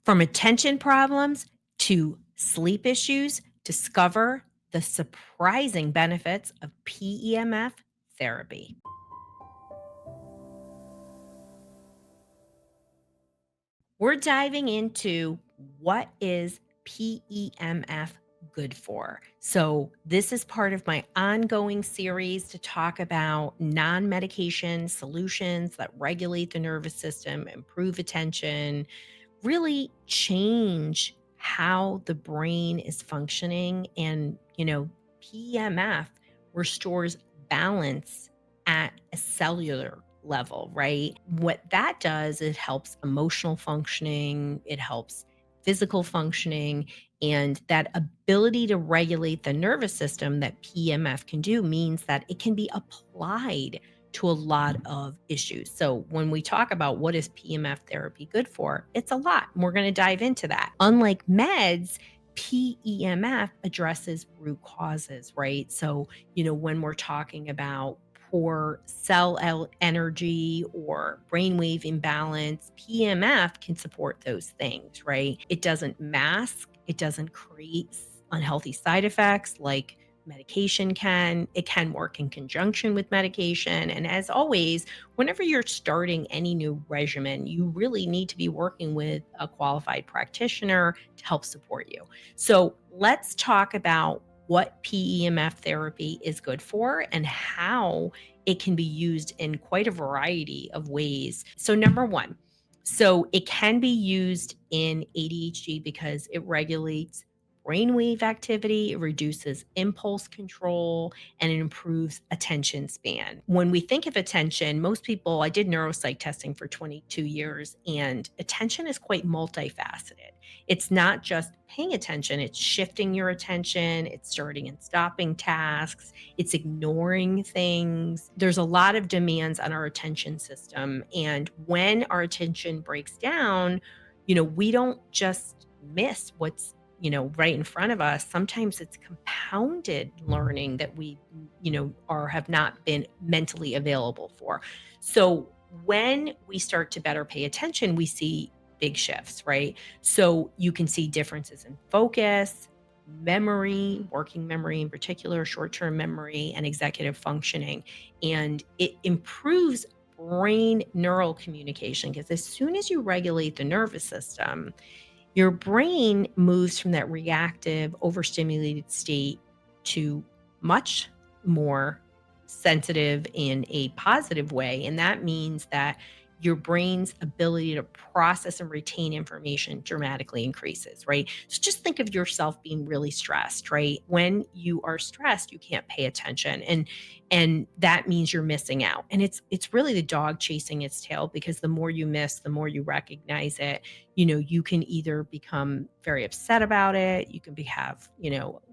From attention problems to sleep issues, discover the surprising benefits of PEMF therapy. We're diving into what is PEMF good for. So, this is part of my ongoing series to talk about non medication solutions that regulate the nervous system, improve attention, really change how the brain is functioning. And, PEMF restores balance at a cellular level, right? What that does, it helps emotional functioning, it helps physical functioning, and that ability to regulate the nervous system that PEMF can do means that it can be applied to a lot of issues. So when we talk about what is PEMF therapy good for, it's a lot. And we're going to dive into that. Unlike meds, PEMF addresses root causes, right? So, when we're talking about poor energy or brainwave imbalance, PEMF can support those things, right? It doesn't mask, it doesn't create unhealthy side effects like medication can. It can work in conjunction with medication. And as always, whenever you're starting any new regimen, you really need to be working with a qualified practitioner to help support you. So let's talk about what PEMF therapy is good for and how it can be used in quite a variety of ways. So, number one, so it can be used in ADHD because it regulates brainwave activity, it reduces impulse control, and it improves attention span. When we think of attention, most people, I did neuropsych testing for 22 years, and attention is quite multifaceted. It's not just paying attention, it's shifting your attention, it's starting and stopping tasks, it's ignoring things. There's a lot of demands on our attention system. And when our attention breaks down, we don't just miss what's right in front of us. Sometimes it's compounded learning that we, or have not been mentally available for. So when we start to better pay attention, we see big shifts, right? So you can see differences in focus, memory, working memory in particular, short term memory, and executive functioning. And it improves brain neural communication because as soon as you regulate the nervous system, your brain moves from that reactive, overstimulated state to much more sensitive in a positive way. And that means that your brain's ability to process and retain information dramatically increases, right? So just think of yourself being really stressed, right? When you are stressed, you can't pay attention and that means you're missing out. And it's really the dog chasing its tail because the more you miss, the more you recognize it. You can either become very upset about it, you can have,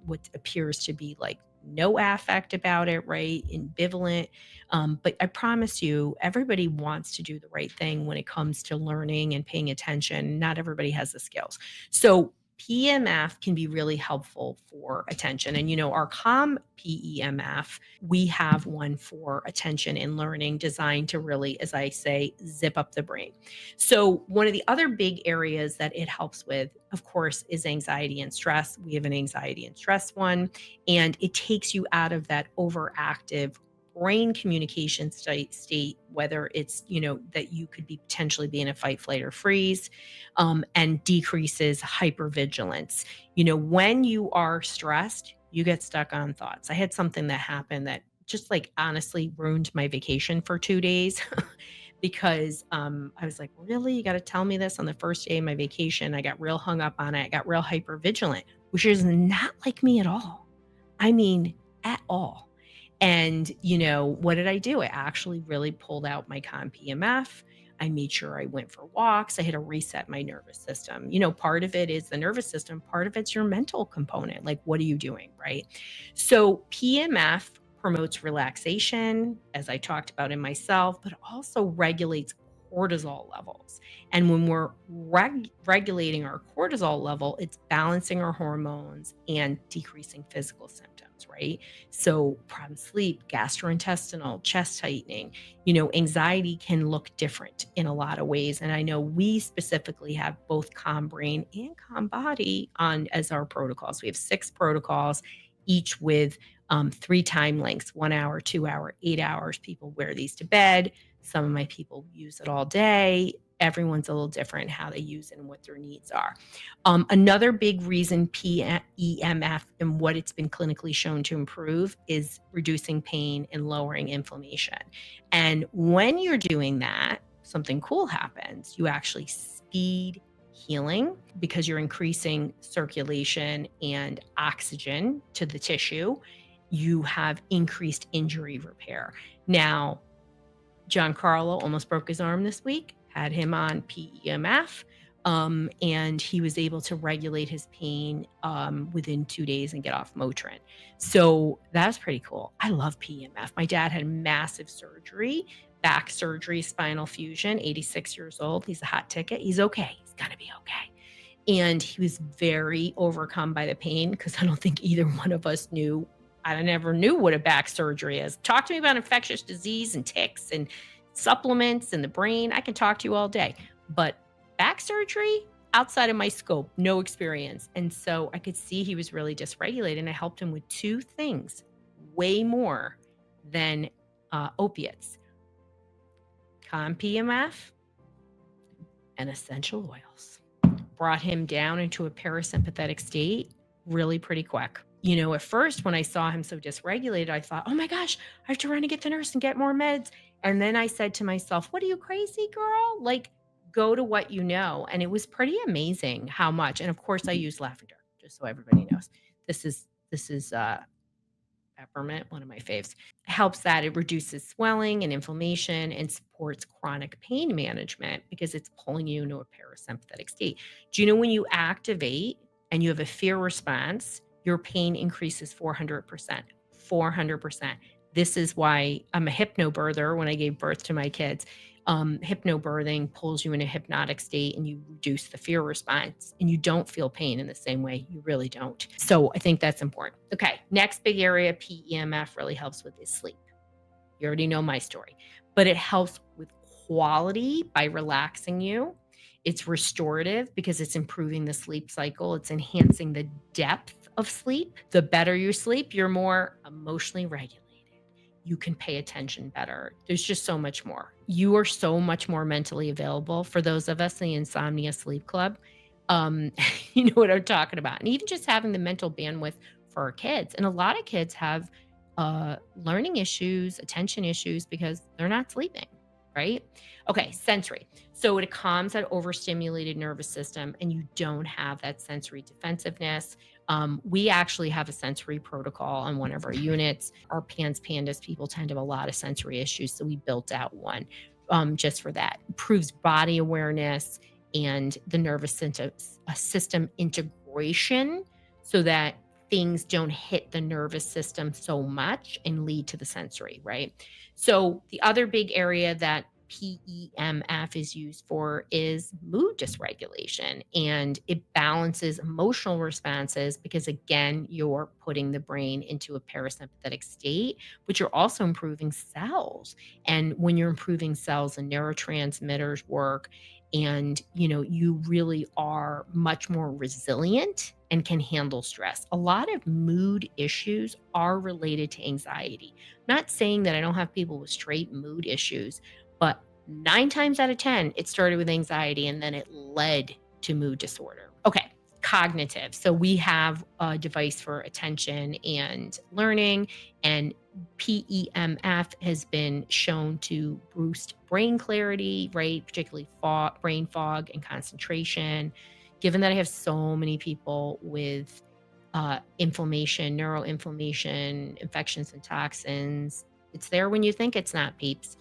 what appears to be like no affect about it, right? Ambivalent. But I promise you, everybody wants to do the right thing when it comes to learning and paying attention. Not everybody has the skills. So PEMF can be really helpful for attention. And, our CALM PEMF, we have one for attention and learning designed to really, as I say, zip up the brain. So, one of the other big areas that it helps with, of course, is anxiety and stress. We have an anxiety and stress one, and it takes you out of that overactive brain communication state, whether it's, that you could be potentially be in a fight, flight, or freeze, and decreases hypervigilance. When you are stressed, you get stuck on thoughts. I had something that happened that just like honestly ruined my vacation for 2 days. Because I was like, really? You got to tell me this on the first day of my vacation. I got real hung up on it. I got real hyper vigilant, which is not like me at all. I mean, at all. And, what did I do? I actually really pulled out my COM PMF. I made sure I went for walks. I had to reset my nervous system. Part of it is the nervous system, part of it's your mental component. Like, what are you doing? Right. So, PMF promotes relaxation, as I talked about in myself, but also regulates cortisol levels. And when we're regulating our cortisol level, it's balancing our hormones and decreasing physical symptoms, symptoms, right? So problem sleep, gastrointestinal, chest tightening, anxiety can look different in a lot of ways. And I know we specifically have both calm brain and calm body on as our protocols. We have 6 protocols, each with 3 time lengths, 1 hour, 2 hour, 8 hours. People wear these to bed. Some of my people use it all day. Everyone's a little different how they use it and what their needs are. Another big reason PEMF and what it's been clinically shown to improve is reducing pain and lowering inflammation. And when you're doing that, something cool happens. You actually speed healing because you're increasing circulation and oxygen to the tissue. You have increased injury repair. Now, John Carlo almost broke his arm this week, had him on PEMF, and he was able to regulate his pain within 2 days and get off Motrin. So that's pretty cool. I love PEMF. My dad had massive surgery, back surgery, spinal fusion, 86 years old. He's a hot ticket. He's okay. He's going to be okay. And he was very overcome by the pain because I don't think either one of us knew. I never knew what a back surgery is. Talk to me about infectious disease and ticks and supplements and the brain. I can talk to you all day. But back surgery, outside of my scope, no experience. And so I could see he was really dysregulated. And I helped him with 2 things, way more than opiates: calm PMF and essential oils. Brought him down into a parasympathetic state really pretty quick. At first when I saw him so dysregulated, I thought, oh my gosh, I have to run and get the nurse and get more meds. And then I said to myself, what are you, crazy girl? Like, go to what you know. And it was pretty amazing how much. And of course I use lavender, just so everybody knows. This is peppermint, one of my faves. Helps that it reduces swelling and inflammation and supports chronic pain management because it's pulling you into a parasympathetic state. Do you know when you activate and you have a fear response, your pain increases 400%? 400%. This is why I'm a hypnobirther. When I gave birth to my kids, hypnobirthing pulls you in a hypnotic state and you reduce the fear response and you don't feel pain in the same way. You really don't. So I think that's important. Okay. Next big area PEMF really helps with is sleep. You already know my story, but it helps with quality by relaxing you. It's restorative because it's improving the sleep cycle. It's enhancing the depth of sleep. The better you sleep, you're more emotionally regulated. You can pay attention better. There's just so much more. You are so much more mentally available. For those of us in the Insomnia Sleep Club, you know what I'm talking about. And even just having the mental bandwidth for our kids. And a lot of kids have learning issues, attention issues because they're not sleeping, right? Okay, sensory. So it calms that overstimulated nervous system and you don't have that sensory defensiveness. We actually have a sensory protocol on one of our units. Our pandas people tend to have a lot of sensory issues. So we built out one just for that. Improves body awareness and the nervous system integration so that things don't hit the nervous system so much and lead to the sensory, right? So the other big area that PEMF is used for is mood dysregulation, and it balances emotional responses because, again, you're putting the brain into a parasympathetic state, but you're also improving cells. And when you're improving cells, the neurotransmitters work, and you really are much more resilient and can handle stress. A lot of mood issues are related to anxiety. I'm not saying that I don't have people with straight mood issues, but 9 times out of 10, it started with anxiety and then it led to mood disorder. Okay, cognitive. So we have a device for attention and learning, and PEMF has been shown to boost brain clarity, right? Particularly brain fog and concentration. Given that I have so many people with inflammation, neuroinflammation, infections and toxins, it's there when you think it's not, peeps.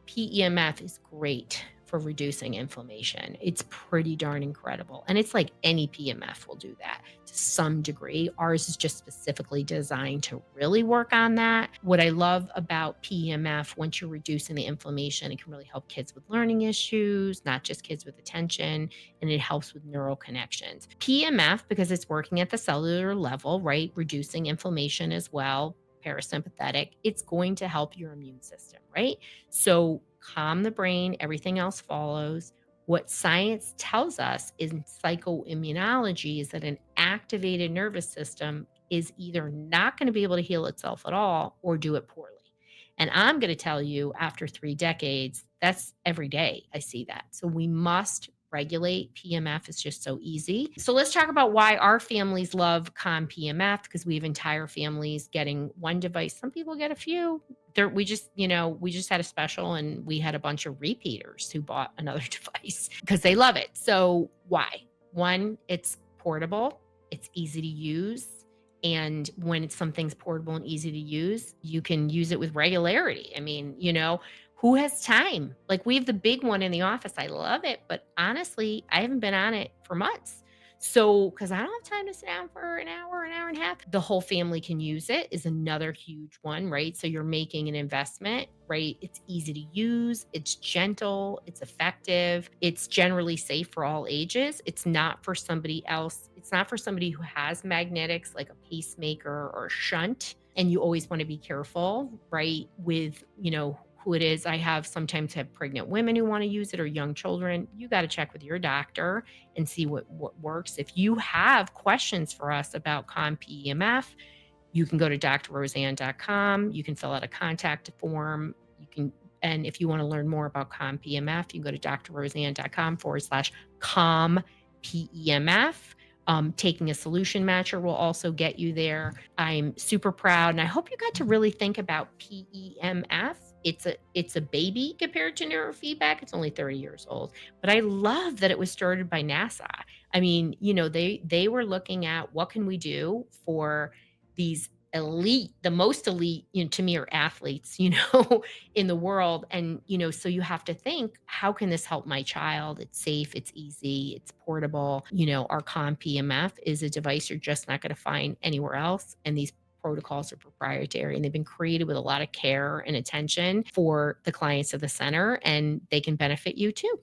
PEMF is great for reducing inflammation. It's pretty darn incredible. And it's like any PMF will do that to some degree. Ours is just specifically designed to really work on that. What I love about PEMF, once you're reducing the inflammation, it can really help kids with learning issues, not just kids with attention, and it helps with neural connections. PEMF, because it's working at the cellular level, right, reducing inflammation as well, parasympathetic, it's going to help your immune system, right? So calm the brain, everything else follows. What science tells us in psychoimmunology is that an activated nervous system is either not going to be able to heal itself at all or do it poorly. And I'm going to tell you, after 3 decades, that's every day I see that. So we must regulate. PMF is just so easy. So let's talk about why our families love Calm PMF, because we have entire families getting one device. Some people get a few. We just had a special and we had a bunch of repeaters who bought another device because they love it. So why? One, it's portable, it's easy to use. And when it's something's portable and easy to use, you can use it with regularity. I mean, who has time? Like, we have the big one in the office. I love it, but honestly, I haven't been on it for months. So, because I don't have time to sit down for an hour and a half, the whole family can use it is another huge one, right? So you're making an investment, right? It's easy to use, it's gentle, it's effective, it's generally safe for all ages. It's not for somebody else. It's not for somebody who has magnetics like a pacemaker or a shunt. And you always want to be careful, right? With, who it is. I sometimes have pregnant women who want to use it or young children. You got to check with your doctor and see what works. If you have questions for us about Calm PEMF, you can go to drroseann.com. You can fill out a contact form. And if you want to learn more about Calm PEMF, you can go to drroseann.com/Calm PEMF. Taking a solution matcher will also get you there. I'm super proud, and I hope you got to really think about PEMF. It's a baby compared to neurofeedback. It's only 30 years old, but I love that it was started by NASA. I mean, they were looking at what can we do for these the most elite, to me, are athletes, in the world. And, so you have to think, how can this help my child? It's safe, it's easy, it's portable. Our Calm PMF is a device you're just not going to find anywhere else. And these protocols are proprietary and they've been created with a lot of care and attention for the clients of the center, and they can benefit you too.